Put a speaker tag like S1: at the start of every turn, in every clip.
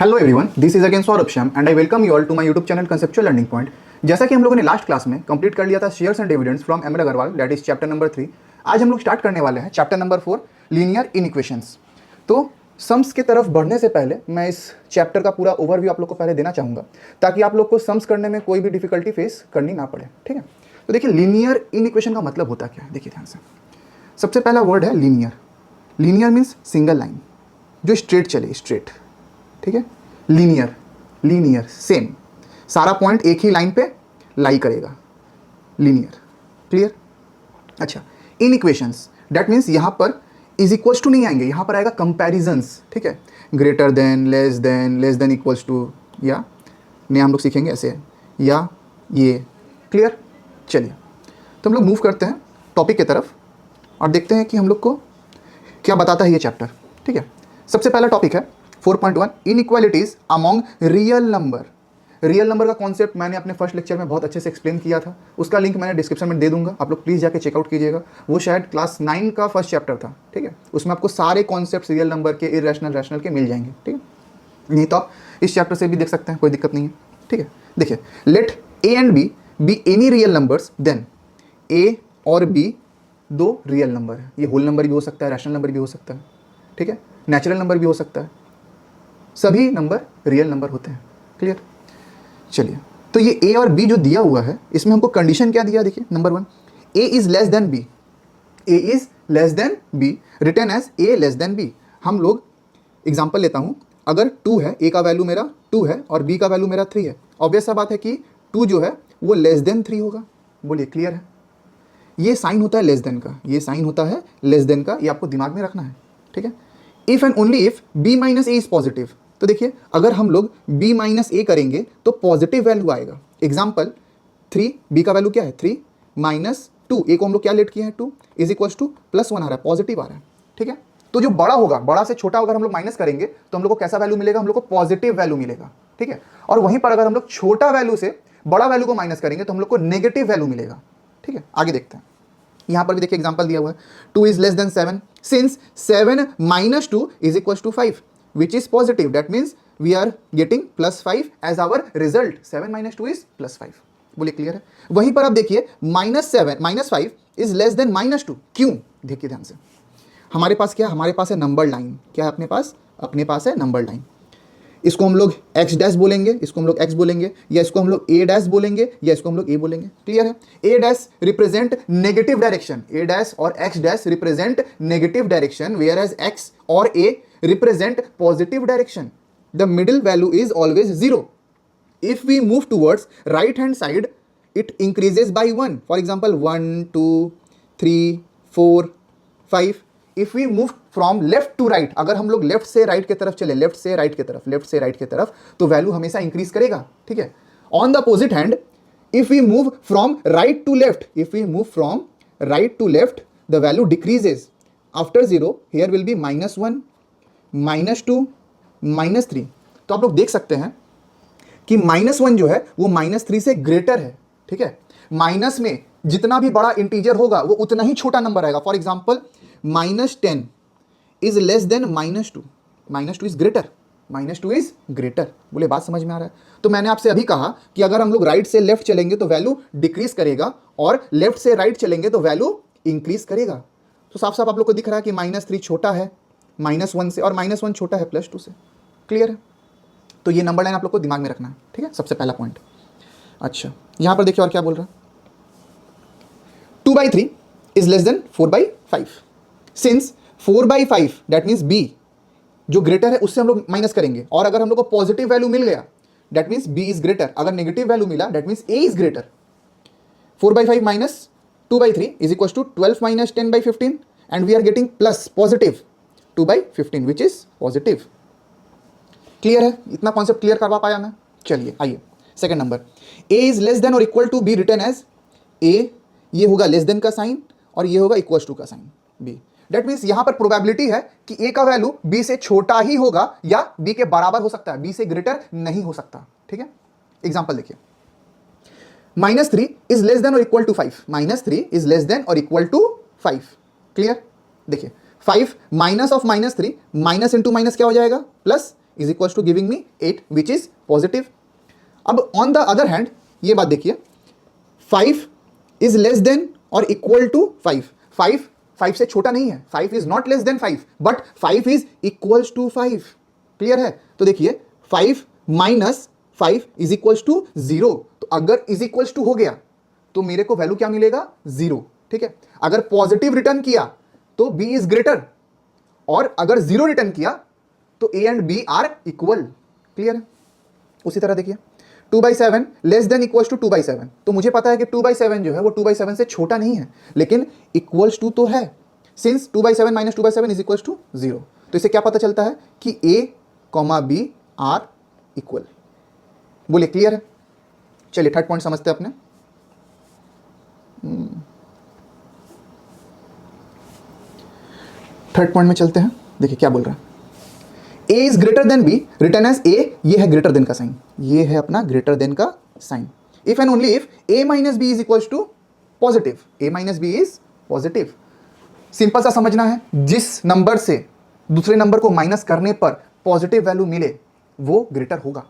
S1: Hello everyone, this is again Saurabh Shyam and I welcome you all to my YouTube channel conceptual learning point. जैसा कि हम लोगों ने last class में complete कर लिया था shares and dividends from M L Agarwal, that is chapter number 3। आज हम लोग स्टार्ट करने वाले हैं चैप्टर नंबर 4, लीनियर इनइक्वेशंस। तो सम्स की तरफ बढ़ने से पहले मैं इस चैप्टर का पूरा ओवरव्यू आप लोग को पहले देना चाहूँगा, ताकि आप लोग को सम्स करने में कोई भी डिफिकल्टी फेस करनी ना पड़े। ठीक है, तो देखिए लीनियर इनइक्वेशन का मतलब होता क्या है, देखिए ध्यान से। सबसे पहला वर्ड है linear. Linear means single line जो स्ट्रेट चले, स्ट्रेट। ठीक है, लीनियर, लीनियर सेम, सारा पॉइंट एक ही लाइन पे लाई करेगा, लीनियर। क्लियर? अच्छा, इन इक्वेशंस दैट मीन्स यहां पर इज इक्वल्स टू नहीं आएंगे, यहां पर आएगा कंपैरिजंस। ठीक है, greater than, less than equals to, या नहीं हम लोग सीखेंगे ऐसे, या ये। क्लियर? चलिए, तो हम लोग मूव करते हैं टॉपिक की तरफ और देखते हैं कि हम लोग को क्या बताता है ये चैप्टर। ठीक है, सबसे पहला टॉपिक है 4.1 inequalities among real number. Real number का कॉन्सेप्ट मैंने अपने फर्स्ट लेक्चर में बहुत अच्छे से एक्सप्लेन किया था, उसका लिंक मैंने डिस्क्रिप्शन में दे दूंगा, आप लोग प्लीज़ जाके चेकआउट कीजिएगा। वो शायद क्लास 9 का फर्स्ट चैप्टर था। ठीक है, उसमें आपको सारे कॉन्सेप्ट रियल नंबर के, इरेशनल, रैशनल के मिल जाएंगे। ठीक है, नहीं तो आप इस चैप्टर से भी देख सकते हैं, कोई दिक्कत नहीं है। ठीक है, देखिए, let A and B any real numbers, then A और बी दो रियल नंबर है। ये होल नंबर भी हो सकता है, रैशनल नंबर भी हो सकता है, ठीक है, नेचुरल नंबर भी हो सकता है, सभी नंबर रियल नंबर होते हैं। क्लियर? चलिए, तो ये ए और बी जो दिया हुआ है, इसमें हमको कंडीशन क्या दिया, देखिए number 1, A is less than B. A is less than B written as A less than B. हम लोग एग्जांपल लेता हूं, अगर 2 है, ए का वैल्यू मेरा 2 है और बी का वैल्यू मेरा 3 है, ऑब्वियस सा बात है कि 2 जो है वो लेस देन 3 होगा। बोलिए, क्लियर है? ये साइन होता है लेस देन का, ये साइन होता है लेस देन का, ये आपको दिमाग में रखना है। ठीक है, if and only if B minus A is positive. तो देखिए, अगर हम लोग b माइनस ए करेंगे तो पॉजिटिव वैल्यू आएगा। एग्जाम्पल 3, b का वैल्यू क्या है 3 माइनस 2, ए को हम लोग क्या लेट किया है 2 इज इक्वल्स टू +1 आ रहा है, पॉजिटिव आ रहा है। ठीक है, तो जो बड़ा होगा, बड़ा से छोटा अगर हम लोग माइनस करेंगे तो हम लोग को कैसा वैल्यू मिलेगा, हम लोग को पॉजिटिव वैल्यू मिलेगा। ठीक है, और वहीं पर अगर हम लोग छोटा वैल्यू से बड़ा वैल्यू को माइनस करेंगे तो हम लोग को नेगेटिव वैल्यू मिलेगा। ठीक है, आगे देखते हैं। यहां पर भी देखिए एग्जांपल दिया हुआ है, 2 is less than 7 since 7 minus 2 is equals to 5 which is positive, that means we are getting +5 as our result। 7 minus 2 is +5। बोलिए, क्लियर है? वहीं पर आप देखिए -5 is less than -2। क्यों? देखिए ध्यान से, हमारे पास क्या, हमारे पास है नंबर लाइन। क्या है अपने पास? अपने पास है नंबर लाइन। इसको हम लोग x डैश बोलेंगे, इसको हम लोग x बोलेंगे, या इसको हम लोग a डैश बोलेंगे, या इसको हम लोग a बोलेंगे। क्लियर है? a dash represent negative direction, a dash और x dash represent negative direction, whereas x और a represent positive direction. The middle value is always 0. If we move towards right hand side, it increases by 1. For example, 1, 2, 3, 4, 5. If we move from left to right, अगर हम लोग left से right की तरफ चले, left से right की तरफ, लेफ्ट से राइट की तरफ, तो वैल्यू हमेशा इंक्रीज करेगा। ठीक है, on the opposite hand, if we move from right to left, if we move from right to left, the value decreases. After 0, here will be -1, -2, -3। तो आप लोग देख सकते हैं कि -1 जो है वो -3 से ग्रेटर है। ठीक है, माइनस में जितना भी बड़ा इंटीजर होगा वो उतना ही छोटा नंबर आएगा। For example -10 is less then -2, -2 is greater, -2 is greater. बोले, बात समझ में आ रहा है? तो मैंने आपसे अभी कहा कि अगर हम लोग राइट से लेफ्ट चलेंगे तो वैल्यू डिक्रीज करेगा, और लेफ्ट से राइट चलेंगे तो वैल्यू इंक्रीज करेगा। तो साफ साफ आप लोग को दिख रहा है कि -3 छोटा है -1 से, और -1 छोटा है +2 से। क्लियर है? तो ये नंबर लाइन आप लोग को दिमाग में रखना है। ठीक है, सबसे पहला पॉइंट। अच्छा, यहां पर देखिए और क्या बोल रहा है, 2/3 is less then 4/5 since 4/5 that means b जो ग्रेटर है उससे हम लोग माइनस करेंगे, और अगर हम लोग को पॉजिटिव वैल्यू मिल गया that means b is greater, अगर नेगेटिव वैल्यू मिला that means a is greater. 4/5 minus 2/3 is equal to 12 minus 10/15 and we are getting plus positive 2/15 which is positive. Clear है? इतना कॉन्सेप्ट क्लियर करवा पाया मैं? चलिए आइए, second number, a is less than और equal to b return as a, ये होगा लेस देन का साइन और ये होगा इक्वल टू का साइन b। दैट मीन्स यहां पर प्रोबेबिलिटी है कि a का वैल्यू b से छोटा ही होगा या b के बराबर हो सकता है, b से ग्रेटर नहीं हो सकता। ठीक है, एग्जांपल देखिए, -3 इज लेस देन और equal to 5, -3 is less than और इक्वल टू 5। क्लियर? देखिए, 5 minus of -3, minus into minus क्या हो जाएगा, plus, is equals to giving me 8 which is positive. अब ऑन द अदर हैंड ये बात देखिए, 5 इज लेस देन और इक्वल टू 5, 5 से छोटा नहीं है, 5 is not less than 5 but 5 is equals to 5। Clear है? तो देखिए 5 माइनस 5 इज इक्वल्स टू 0, तो अगर इज इक्वल्स टू हो गया तो मेरे को वैल्यू क्या मिलेगा? 0। ठीक है, अगर पॉजिटिव रिटर्न किया तो b इज ग्रेटर, और अगर 0 रिटर्न किया तो a and b are equal. Clear है? उसी तरह देखिए 2/7 लेस देन इक्वल्स टू 2/7, तो मुझे पता है कि 2/7 जो है वो 2/7 से छोटा नहीं है, लेकिन इक्वल्स टू तो है, since 2/7 minus 2/7 is equals to 0। तो इससे क्या पता चलता है कि a, b आर इक्वल। बोलिए क्लियर है? चलिए थर्ड पॉइंट समझते हैं अपने। थर्ड पॉइंट में चलते हैं। देखिए क्या बोल रहा है, a is greater than b return as a, ये है ग्रेटर देन का साइन, ये है अपना ग्रेटर देन का sign. If and only if a minus b is equals to positive, a minus b is positive. Simple सा समझना है, जिस नंबर से दूसरे नंबर को माइनस करने पर पॉजिटिव वैल्यू मिले वो ग्रेटर होगा।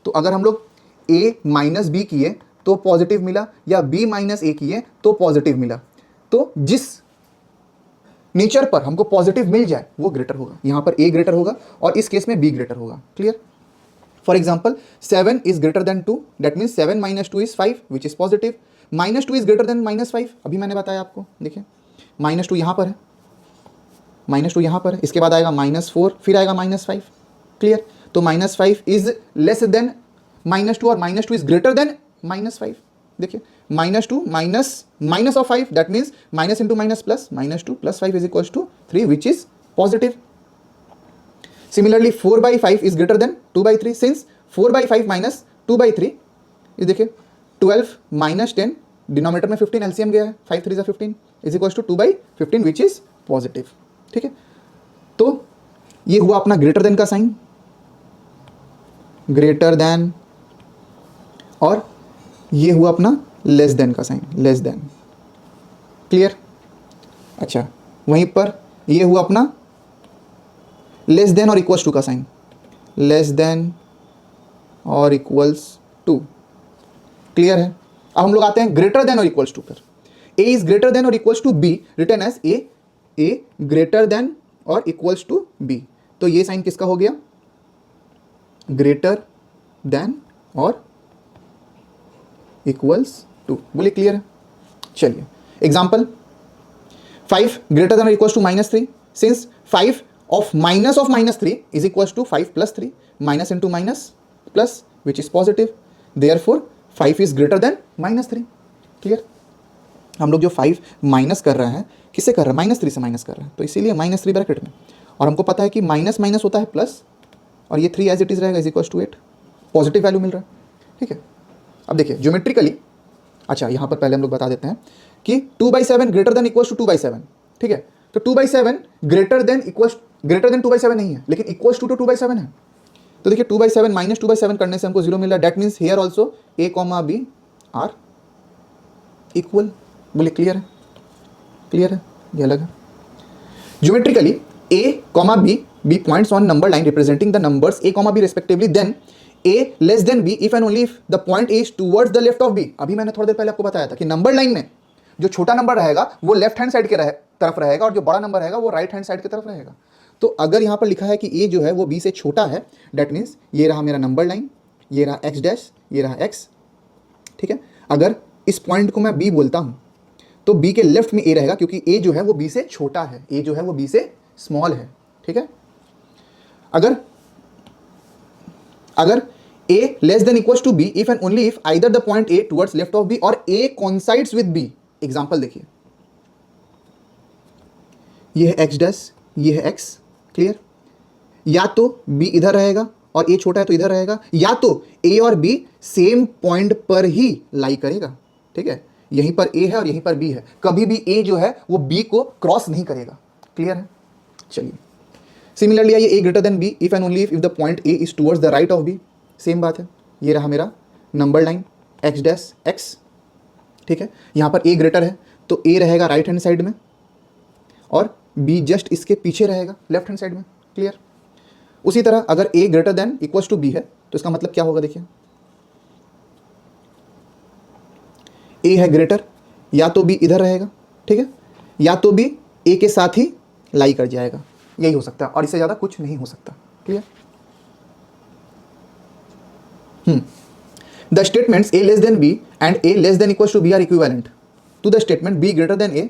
S1: तो अगर हम लोग a माइनस b किए तो पॉजिटिव मिला, या b माइनस a किए तो पॉजिटिव मिला, तो जिस नेचर पर हमको पॉजिटिव मिल जाए वो ग्रेटर होगा। यहां पर a ग्रेटर होगा और इस केस में b ग्रेटर होगा। Clear? For example 7 is greater than 2, that means 7 minus 2 is 5 which is positive. -2 is greater then -5, अभी मैंने बताया आपको। देखिए -2 यहां पर है, -2 यहां पर है, इसके बाद आएगा -4, फिर आएगा -5। क्लियर? तो -5 इज लेस देन -2 और -2 इज ग्रेटर देन -5। देखिए -2 minus of 5, that means minus into minus plus, -2 plus 5 is equals to 3 which is positive. Similarly 4/5 is greater than 2/3, since 4/5 minus 2/3 is देखिए 12 माइनस 10, डिनोमिनेटर में 15 LCM गया है, 5 3 15 is equals to 2/15 which is positive. ठीक है, तो ये हुआ अपना ग्रेटर देन का साइन, ग्रेटर देन, और ये हुआ अपना लेस देन का साइन, लेस देन। क्लियर? अच्छा, वहीं पर ये हुआ अपना लेस देन और इक्वल्स टू का साइन, लेस देन और इक्वल्स टू। क्लियर है? अब हम लोग आते हैं ग्रेटर देन और इक्वल्स टू पर। a इज ग्रेटर देन और equals to b return as a greater than और इक्वल्स टू b। तो ये साइन किसका हो गया? ग्रेटर देन और इक्वल्स टू। बोलिए क्लियर है? चलिए एग्जाम्पल 5 ग्रेटर देन और equals to -3, since 5 of -3 is equals to 5 plus 3, minus into minus plus which is positive, therefore 5 is greater than -3। Clear? हम लोग जो 5 माइनस कर रहे हैं, किससे कर रहे हैं? -3 से माइनस कर रहे हैं, तो इसीलिए -3 ब्रैकेट में, और हमको पता है कि माइनस माइनस होता है प्लस, और ये 3 एज इट इज रहेगा is equals to 8, positive value मिल रहा है। ठीक है, अब देखिए ज्योमेट्रिकली, अच्छा यहाँ पर पहले हम लोग बता देते हैं कि 2/7 ग्रेटर देन इक्वल्स टू 2/7। ठीक है, तो 2/7 ग्रेटर देन 2/7 नहीं है, लेकिन इक्वल्स टू 2/7 है। तो देखिए 2/7 माइनस 2/7 करने से हमको 0 मिल रहा है, that means here also a, b are equal. बोले क्लियर है? क्लियर है? ये अलग है। Geometrically a, b points on number line representing the numbers a, b respectively, then a less than b if and only if the point a is towards the left of b। अभी मैंने थोड़ी देर पहले आपको बताया था कि number line में जो छोटा नंबर रहेगा वो लेफ्ट हैंड साइड के तरफ रहेगा, और जो बड़ा नंबर रहेगा वो राइट हैंड साइड की तरफ रहेगा। तो अगर यहाँ पर लिखा है कि a जो है वो b से छोटा है, डेट मीन्स ये रहा मेरा नंबर लाइन, ये रहा x डैश, ये रहा x। ठीक है, अगर इस पॉइंट को मैं b बोलता हूँ तो b के लेफ्ट में a रहेगा, क्योंकि a जो है वो b से छोटा है, a जो है वो b से स्मॉल है। ठीक है, अगर a less than equals to b if and only if either the point a towards left of b और a coincides with b। Example देखिए, ये है x डैश, ये है x। क्लियर? या तो b इधर रहेगा और a छोटा है तो इधर रहेगा, या तो a और b सेम पॉइंट पर ही लाई करेगा। ठीक है, यहीं पर a है और यहीं पर b है, कभी भी a जो है वो b को क्रॉस नहीं करेगा। क्लियर है? चलिए सिमिलरली आइए a greater than b if and only if the point a is towards the right of b। Same बात है, ये रहा मेरा number line x dash x। ठीक है, यहाँ पर a ग्रेटर है तो a रहेगा राइट हैंड साइड में और b जस्ट इसके पीछे रहेगा लेफ्ट हैंड साइड में। क्लियर? उसी तरह अगर a greater than equals to b है तो इसका मतलब क्या होगा, देखिए a है ग्रेटर, या तो b इधर रहेगा, ठीक है, या तो b a के साथ ही लाई कर जाएगा, यही हो सकता है और इससे ज़्यादा कुछ नहीं हो सकता। Clear? The statements a less than b and a less than equals to b are equivalent to the statement b greater than a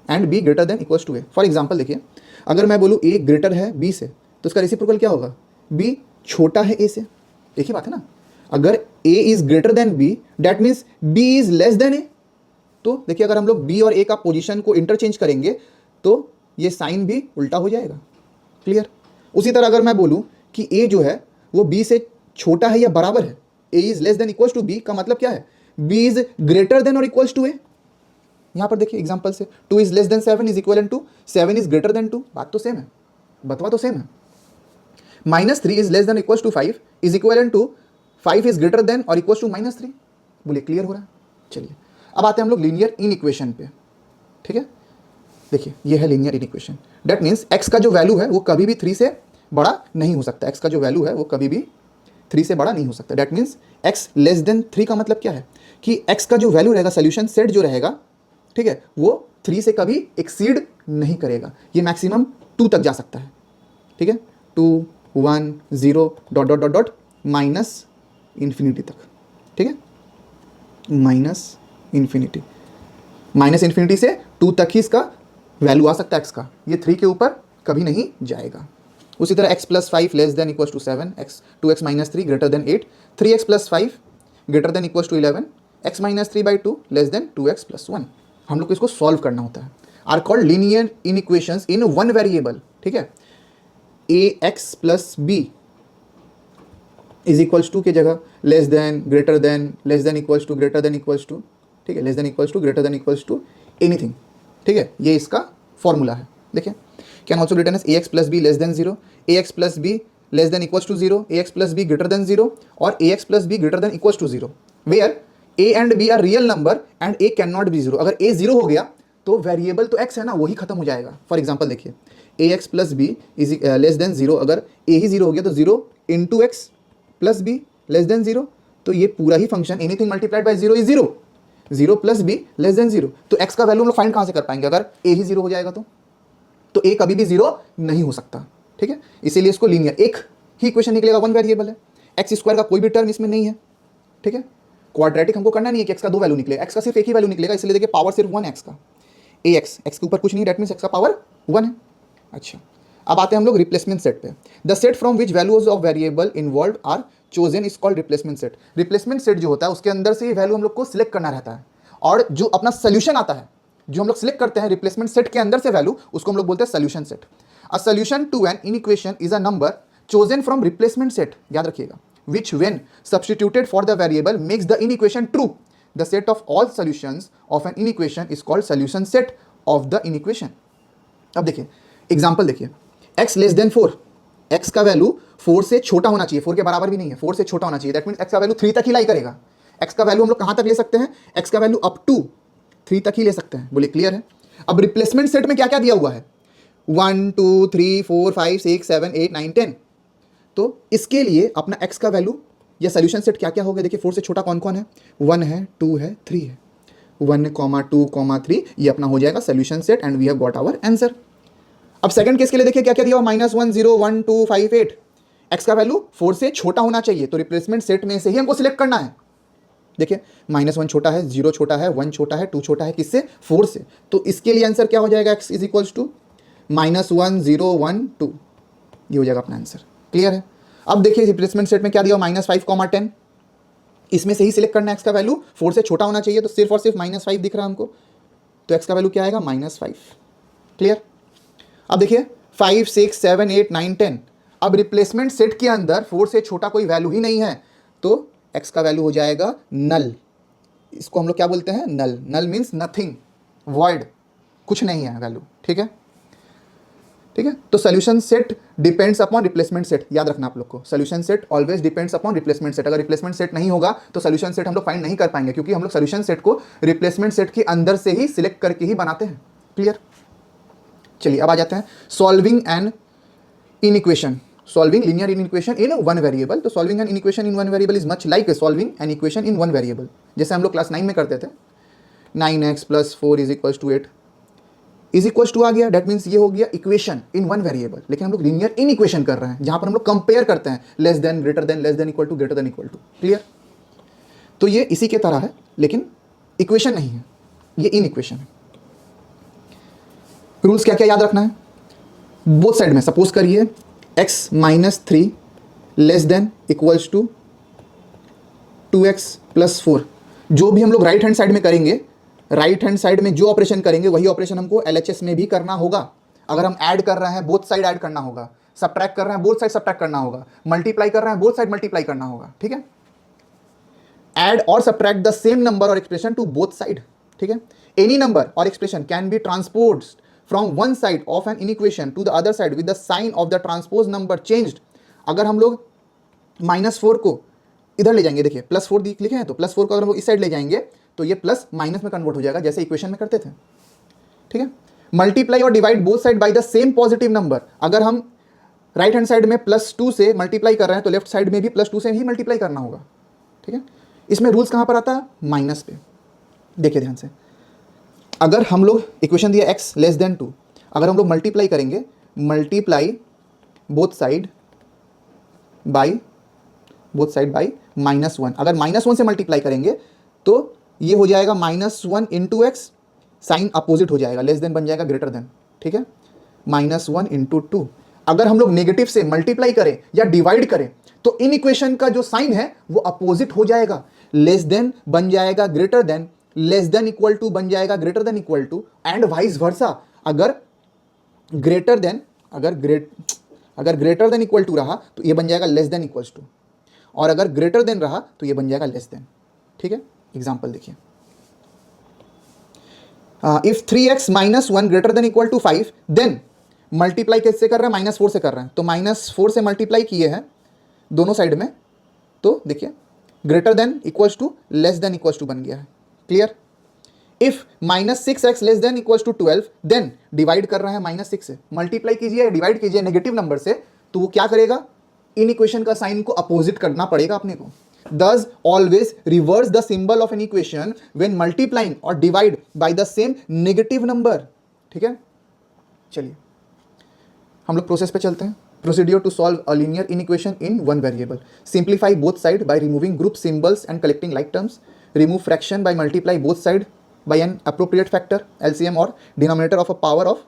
S1: and b greater than equals to a। For example देखिए, अगर मैं बोलूँ a greater है b से तो इसका reciprocal क्या होगा, b छोटा है a से। एक ही बात है ना, अगर a is greater than b that means b is less then a। तो देखिए अगर हम लोग b और a का पोजीशन को इंटरचेंज करेंगे तो ये साइन भी उल्टा हो जाएगा। क्लियर? उसी तरह अगर मैं बोलूँ कि a जो है वो b से छोटा है या बराबर है, a is less than equals to b का मतलब क्या है, b इज ग्रेटर देन और इक्वल्स टू a। यहाँ पर देखिए एग्जाम्पल से 2 is less than 7 is equal to 7 is greater than 2, बात तो सेम है, बतवा तो सेम है। -3 is less than equals to 5 is equal to 5 is greater than और इक्वल्स टू -3। बोलिए क्लियर हो रहा है? चलिए अब आते हैं हम लोग लीनियर इन इक्वेशन पे। ठीक है, देखिए ये है linear in equation. That means x का जो वैल्यू है वो कभी भी 3 से बड़ा नहीं हो सकता। x का जो वैल्यू है वो कभी भी 3 से बड़ा नहीं हो सकता। That means x less then 3 का मतलब क्या है कि x का जो वैल्यू रहेगा, सोल्यूशन सेट जो रहेगा, ठीक है, वो 3 से कभी एक्सीड नहीं करेगा। ये मैक्सिमम 2 तक जा सकता है। ठीक है, 2 1 0 dot dot dot dot minus infinity तक। ठीक है, माइनस इन्फिनिटी से 2 तक ही इसका वैल्यू आ सकता है x का। ये 3 के ऊपर कभी नहीं जाएगा। उसी तरह x plus 5 less than equals to 7, x 2x minus 3 greater than 8, 3x plus 5 greater than equals to 11, x minus 3/2 less than 2x plus 1। हम लोग को इसको सॉल्व करना होता है। Are called linear inequations in one variable. ठीक है, ax plus b is equals to की जगह less than, greater than, less than equals to, greater than equals to, ठीक है, less than equals to, greater than equals to anything. ठीक है, ये इसका फॉर्मूला है। देखिए, can also written as ax plus B less than 0, ax plus B less than equals to 0, ax plus B greater than 0 और ax plus B greater than equals to 0, where a and b are real number and a can not be 0। अगर a 0 हो गया तो variable तो x है ना, वही खत्म हो जाएगा। फॉर एग्जाम्पल देखिए, ax plus B is less than 0, अगर a ही 0 हो गया तो 0 into X plus B less than 0, तो ये पूरा ही function anything multiplied by 0 is 0, 0 plus B less than 0। तो x का वैल्यू हम लोग फाइंड कहाँ से कर पाएंगे अगर a ही 0 हो जाएगा तो a कभी भी 0 नहीं हो सकता। ठीक है, इसीलिए इसको लीनियर एक ही इक्वेशन निकलेगा, वन वेरिएबल है, एक्स स्क्वायर का कोई भी टर्म इसमें नहीं है। ठीक है, क्वाड्रेटिक हमको करना नहीं है कि x का 2 वैल्यू निकलेगा, x का सिर्फ एक ही वैल्यू निकलेगा, इसलिए देखिए पावर सिर्फ 1 x का, ax, x के ऊपर कुछ नहीं, दैट मीन्स x का पावर 1 है। अच्छा, अब आते हैं हम लोग रिप्लेसमेंट सेट पे। The set from which values of variable involve are chosen is called replacement set. Replacement set जो होता है उसके अंदर से ये वैल्यू हम लोग को सिलेक्ट करना रहता है, और जो अपना सोल्यूशन आता है, जो हम लोग सिलेक्ट करते हैं रिप्लेसमेंट सेट के अंदर से वैल्यू, उसको हम लोग बोलते हैं solution set. A solution to an inequation is a number chosen from replacement set, याद रखिएगा, which when substituted for the variable makes the inequation true. The set of all solutions of an inequation is called solution set of the inequation. अब देखिए example देखिए, x less then 4, x का value 4 से छोटा होना चाहिए, 4 के बराबर भी नहीं है, 4 से छोटा होना चाहिए। दैट मीन्स x का वैल्यू 3 तक ही लाई करेगा। x का वैल्यू हम लोग कहाँ तक ले सकते हैं, x का वैल्यू अप टू 3 तक ही ले सकते हैं। बोलिए क्लियर है? अब रिप्लेसमेंट सेट में क्या क्या दिया हुआ है, 1 2 3 4 5 6 7 8 9 10। तो इसके लिए अपना x का वैल्यू या सोल्यूशन सेट क्या क्या होगा, देखिए 4 से छोटा कौन कौन है, 1 है, 2 है, 3 है, 1, 2, 3, ये अपना हो जाएगा solution set and we have got our answer. अब सेकंड केस के लिए देखिए क्या क्या दिया हुआ, -1 0 1 2 5 8। x का वैल्यू 4 से छोटा होना चाहिए, तो रिप्लेसमेंट सेट में से ही हमको सिलेक्ट करना है। देखिए -1 छोटा है, 0 छोटा है, 1 छोटा है, 2 छोटा है, किससे, 4 से। तो इसके लिए आंसर क्या हो जाएगा, x इज इक्वल्स टू -1 0 1 2, ये हो जाएगा अपना आंसर। क्लियर है? अब देखिए रिप्लेसमेंट सेट में क्या दिया, -5, 10, इसमें से ही सिलेक्ट करना है। x का वैल्यू 4 से छोटा होना चाहिए, तो सिर्फ और सिर्फ -5 दिख रहा है हमको, तो x का वैल्यू क्या आएगा, -5। क्लियर? अब देखिए 5 6 7 8 9 10, अब रिप्लेसमेंट सेट के अंदर 4 से छोटा कोई वैल्यू ही नहीं है, तो x का वैल्यू हो जाएगा नल। इसको हम लोग क्या बोलते हैं, नल। नल मीन्स नथिंग, वॉइड, कुछ नहीं है वैल्यू। ठीक है, ठीक है, तो solution set depends upon replacement set, याद रखना आप लोग को, solution set always depends upon replacement set. अगर रिप्लेसमेंट सेट नहीं होगा तो सोल्यूशन सेट हम लोग फाइंड नहीं कर पाएंगे, क्योंकि हम लोग सोल्यूशन सेट को रिप्लेसमेंट सेट के अंदर से ही सिलेक्ट करके ही बनाते हैं। क्लियर? चलिए अब आ जाते हैं solving an inequation solving linear equation in one variable. तो solving an equation in one variable is much like solving an equation in one variable, जैसे हम लोग क्लास 9 में करते थे। 9x + 4 = 8 इज इक्वल टू आ गया, डेट मीन्स ये हो गया इक्वेशन इन वन वेरिएबल। लेकिन हम लोग लीनियर इन इक्वेशन कर रहे हैं जहां पर हम लोग कंपेयर करते हैं less than, greater than, less than equal to, greater than equal to. Clear? तो ये इसी के तरह है, लेकिन इक्वेशन नहीं है, ये इन इक्वेशन है। रूल्स क्या क्या याद रखना है? बोथ साइड में सपोज करिए x - 3 less than equals to 2x + 4। जो भी हम लोग राइट हैंड साइड में करेंगे, राइट हैंड साइड में जो ऑपरेशन करेंगे वही ऑपरेशन हमको LHS में भी करना होगा। अगर हम ऐड कर रहे हैं बोथ साइड ऐड करना होगा, सब्ट्रैक्ट कर रहे हैं बोथ साइड सब्ट्रैक्ट करना होगा, मल्टीप्लाई कर रहे हैं बोथ साइड मल्टीप्लाई करना होगा। ठीक है? ऐड और सब्ट्रैक्ट द सेम नंबर और एक्सप्रेशन टू बोथ साइड। ठीक है? एनी नंबर और expression can be transposed from one side of an equation to the other side with the sign of the transpose number changed. अगर हम लोग -4 को इधर ले जाएंगे, देखिए +4 लिखे हैं, तो +4 को अगर हम लोग इस साइड ले जाएंगे तो ये प्लस माइनस में कन्वर्ट हो जाएगा, जैसे इक्वेशन में करते थे। ठीक है? मल्टीप्लाई और divide both side by the same positive number. अगर हम राइट हैंड साइड में +2 से मल्टीप्लाई कर रहे हैं तो लेफ्ट साइड में भी +2 से ही मल्टीप्लाई करना होगा। ठीक है? इसमें रूल्स कहाँ पर आता है? माइनस पे। देखिए ध्यान से, अगर हम लोग इक्वेशन दिया x <2, अगर हम लोग मल्टीप्लाई करेंगे, मल्टीप्लाई बोथ साइड बाय -1। अगर -1 से मल्टीप्लाई करेंगे तो ये हो जाएगा -1 × x, साइन अपोजिट हो जाएगा, लेस देन बन जाएगा ग्रेटर देन। ठीक है? -1 × 2। अगर हम लोग नेगेटिव से मल्टीप्लाई करें या डिवाइड करें तो इन इक्वेशन का जो साइन है वो अपोजिट हो जाएगा, लेस देन बन जाएगा greater than, less than equal to बन जाएगा greater than equal to, and vice versa. अगर ग्रेटर देन इक्वल टू रहा तो ये बन जाएगा लेस देन इक्वल्स टू, और अगर ग्रेटर देन रहा तो ये बन जाएगा लेस देन। ठीक है? एग्जाम्पल देखिए, if 3x - 1 greater than equal to 5, then multiply कैसे कर रहे हैं? -4 से कर रहे हैं, तो -4 से मल्टीप्लाई किए हैं दोनों साइड में, तो देखिए greater than equals to less than equals to बन गया है। Clear? If -6x less than equals to 12, then divide कर रहे हैं -6 से, मल्टीप्लाई कीजिए डिवाइड कीजिए नेगेटिव नंबर से, तो वो क्या करेगा? इन इक्वेशन का साइन को अपोजिट करना पड़ेगा अपने को। Thus always reverse the symbol of an equation when multiplying or divide by the same negative number। ठीक है? चलिए हम लोग प्रोसेस पे चलते हैं। Procedure to solve a linear inequation in one variable. Simplify both sides by removing group symbols and collecting like terms. Remove fraction by multiply both sides by an appropriate factor, LCM or denominator of a power of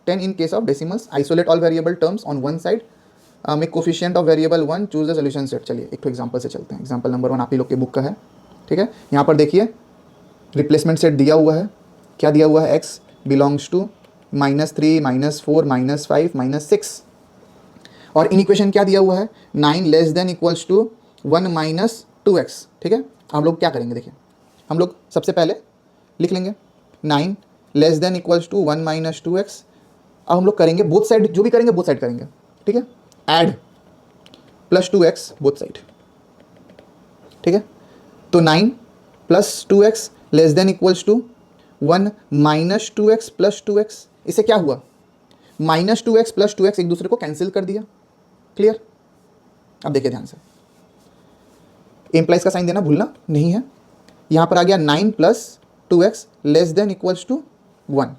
S1: 10 in case of decimals. Isolate all variable terms on one side. Make coefficient of variable 1, choose the solution set. चलिए एक तो example से चलते हैं। Example number 1 आप ही लोग के book का है। ठीक है? यहाँ पर देखिए रिप्लेसमेंट सेट दिया हुआ है। क्या दिया हुआ है? x बिलोंग्स टू -3, -4, -5, -6, और इन इक्वेशन क्या दिया हुआ है? 9 less than equals to 1 - 2x। ठीक है? हम लोग क्या करेंगे? देखिए हम लोग सबसे पहले लिख लेंगे 9 less than equals to 1 - 2x। अब हम लोग करेंगे बोथ साइड, जो भी करेंगे बोथ साइड करेंगे। ठीक है? Add +2x both side. ठीक है? तो 9 + 2x less than equals to 1 - 2x + 2x। इससे क्या हुआ? -2x + 2x एक दूसरे को कैंसिल कर दिया। क्लियर? अब देखिए ध्यान से, एम्प्लाइज का साइन देना भूलना नहीं है। यहां पर आ गया 9 + 2x less than equals to 1।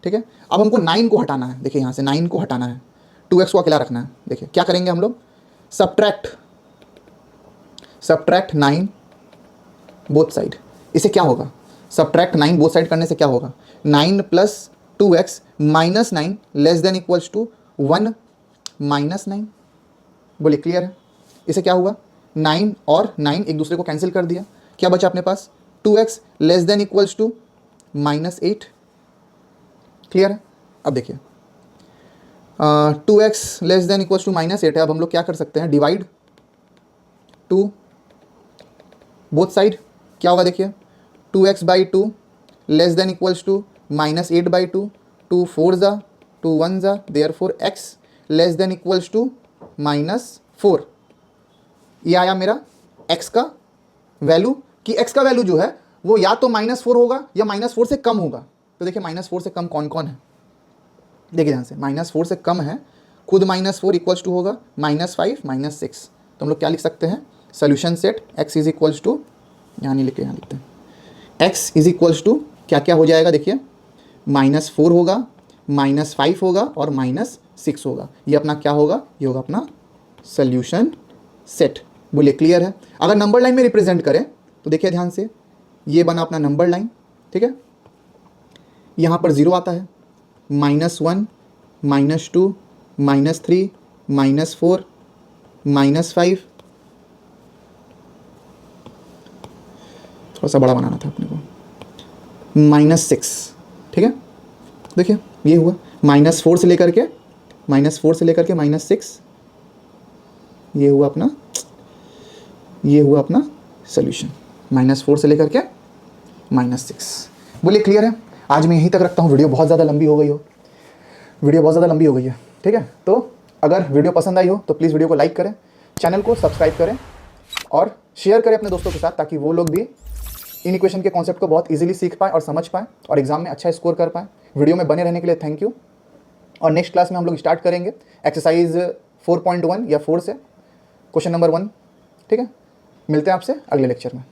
S1: ठीक है? अब हमको 9 को हटाना है। देखिए यहां से 9 को हटाना है, 2x को अकेला रखना है। देखिए क्या करेंगे हम लोग? Subtract 9 both side. इससे क्या होगा? सब्ट्रैक्ट 9 बोथ साइड करने से क्या होगा? 9 + 2x - 9 less than equals to 1 - 9। बोलिए क्लियर है? इससे क्या हुआ? 9 और 9 एक दूसरे को कैंसिल कर दिया। क्या बचा अपने पास? 2x less than equals to -8। Clear है? अब देखिए 2x less than equals to -8 है। अब हम लोग क्या कर सकते हैं? Divide 2 both side. क्या होगा? देखिए 2x/2 less than equals to -8/2, 2 4 ज़ा 2 1 ज़ा, therefore x less than equals to -4। ये आया मेरा x का वैल्यू, कि x का वैल्यू जो है वो या तो -4 होगा या -4 से कम होगा। तो देखिए -4 से कम कौन कौन है? देखिए ध्यान से, -4 से कम है खुद -4 इक्वल्स टू होगा -5 -6। तो हम लोग क्या लिख सकते हैं, solution set x is equals to, यहाँ नहीं लिखे, यहाँ लिखते हैं x इज इक्वल्स टू क्या क्या हो जाएगा, देखिए -4 होगा, -5 होगा और -6 होगा। ये अपना क्या होगा, ये होगा अपना सोल्यूशन सेट। बोलिए क्लियर है। अगर नंबर लाइन में रिप्रेजेंट करें तो देखिए ध्यान से, ये बना अपना नंबर लाइन, ठीक है। यहाँ पर 0 आता है, -1 -2 -3 -4 -5, थोड़ा सा बड़ा बनाना था अपने को, -6, ठीक है। देखिए ये हुआ -4 से लेकर के -6, ये हुआ अपना सोल्यूशन, -4 से लेकर के -6। बोलिए क्लियर है। आज मैं यहीं तक रखता हूँ, वीडियो बहुत ज़्यादा लंबी हो गई है, ठीक है। तो अगर वीडियो पसंद आई हो तो प्लीज़ वीडियो को लाइक करें, चैनल को सब्सक्राइब करें और शेयर करें अपने दोस्तों के साथ, ताकि वो लोग भी इन इक्वेशन के कॉन्सेप्ट को बहुत इजीली सीख पाए और समझ पाए और एग्जाम में अच्छा स्कोर कर पाए। वीडियो में बने रहने के लिए थैंक यू। और नेक्स्ट क्लास में हम लोग स्टार्ट करेंगे एक्सरसाइज 4.1 या 4 से क्वेश्चन नंबर 1, ठीक है। मिलते हैं आपसे अगले लेक्चर में।